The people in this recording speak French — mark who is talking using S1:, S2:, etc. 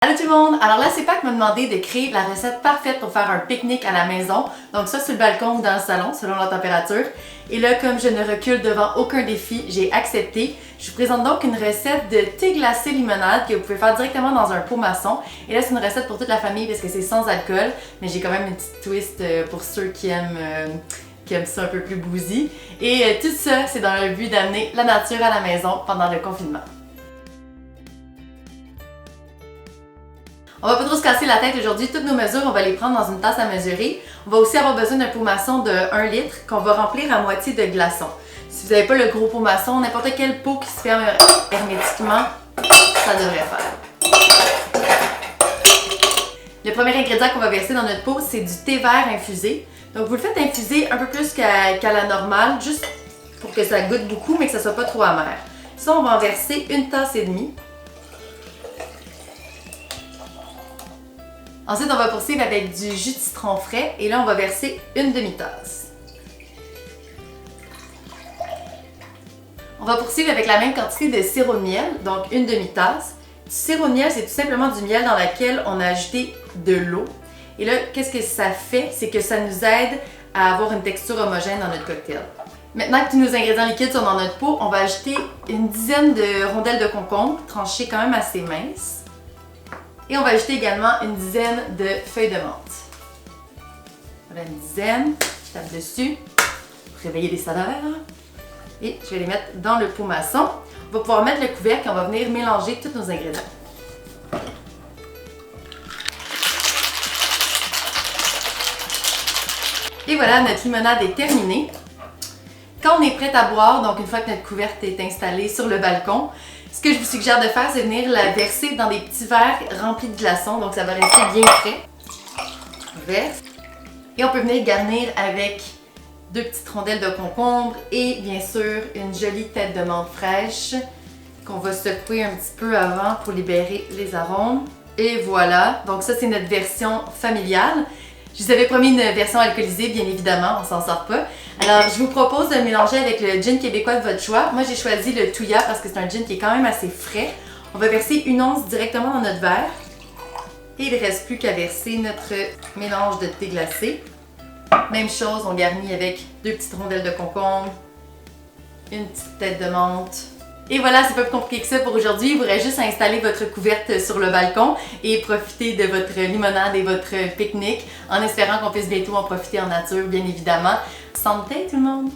S1: Allô tout le monde! Alors là, c'est Pac m'a demandé de créer la recette parfaite pour faire un pique-nique à la maison. Donc ça sur le balcon ou dans le salon, selon la température. Et là, comme je ne recule devant aucun défi, j'ai accepté. Je vous présente donc une recette de thé glacé limonade que vous pouvez faire directement dans un pot maçon. Et là, c'est une recette pour toute la famille parce que c'est sans alcool. Mais j'ai quand même une petite twist pour ceux qui aiment ça un peu plus boozy. Et tout ça, c'est dans le but d'amener la nature à la maison pendant le confinement. On va pas trop se casser la tête aujourd'hui, toutes nos mesures, on va les prendre dans une tasse à mesurer. On va aussi avoir besoin d'un pot maçon de 1 litre qu'on va remplir à moitié de glaçons. Si vous n'avez pas le gros pot maçon, n'importe quel pot qui se ferme hermétiquement, ça devrait faire. Le premier ingrédient qu'on va verser dans notre pot, c'est du thé vert infusé. Donc vous le faites infuser un peu plus qu'à la normale, juste pour que ça goûte beaucoup mais que ça soit pas trop amer. Ça, on va en verser 1 tasse et demie. Ensuite, on va poursuivre avec du jus de citron frais et là, on va verser 1 demi-tasse. On va poursuivre avec la même quantité de sirop de miel, donc 1 demi-tasse. Du sirop de miel, c'est tout simplement du miel dans lequel on a ajouté de l'eau. Et là, qu'est-ce que ça fait? C'est que ça nous aide à avoir une texture homogène dans notre cocktail. Maintenant que tous nos ingrédients liquides sont dans notre pot, on va ajouter une dizaine de rondelles de concombre, tranchées quand même assez minces. Et on va ajouter également une dizaine de feuilles de menthe. Voilà une dizaine, je tape dessus pour réveiller les saveurs. Et je vais les mettre dans le pot maçon. On va pouvoir mettre le couvercle et on va venir mélanger tous nos ingrédients. Et voilà, notre limonade est terminée. Quand on est prêt à boire, donc une fois que notre couvercle est installée sur le balcon, ce que je vous suggère de faire, c'est venir la verser dans des petits verres remplis de glaçons, donc ça va rester bien frais. On verse. Et on peut venir garnir avec 2 petites rondelles de concombre et bien sûr une jolie tête de menthe fraîche qu'on va secouer un petit peu avant pour libérer les arômes. Et voilà, donc ça c'est notre version familiale. Je vous avais promis une version alcoolisée, bien évidemment, on s'en sort pas. Alors, je vous propose de mélanger avec le gin québécois de votre choix. Moi, j'ai choisi le Touya parce que c'est un gin qui est quand même assez frais. On va verser 1 once directement dans notre verre. Et il ne reste plus qu'à verser notre mélange de thé glacé. Même chose, on garnit avec 2 petites rondelles de concombre, une petite tête de menthe. Et voilà, c'est pas plus compliqué que ça pour aujourd'hui. Il vous reste juste à installer votre couverte sur le balcon et profiter de votre limonade et votre pique-nique en espérant qu'on puisse bientôt en profiter en nature, bien évidemment. Santé tout le monde!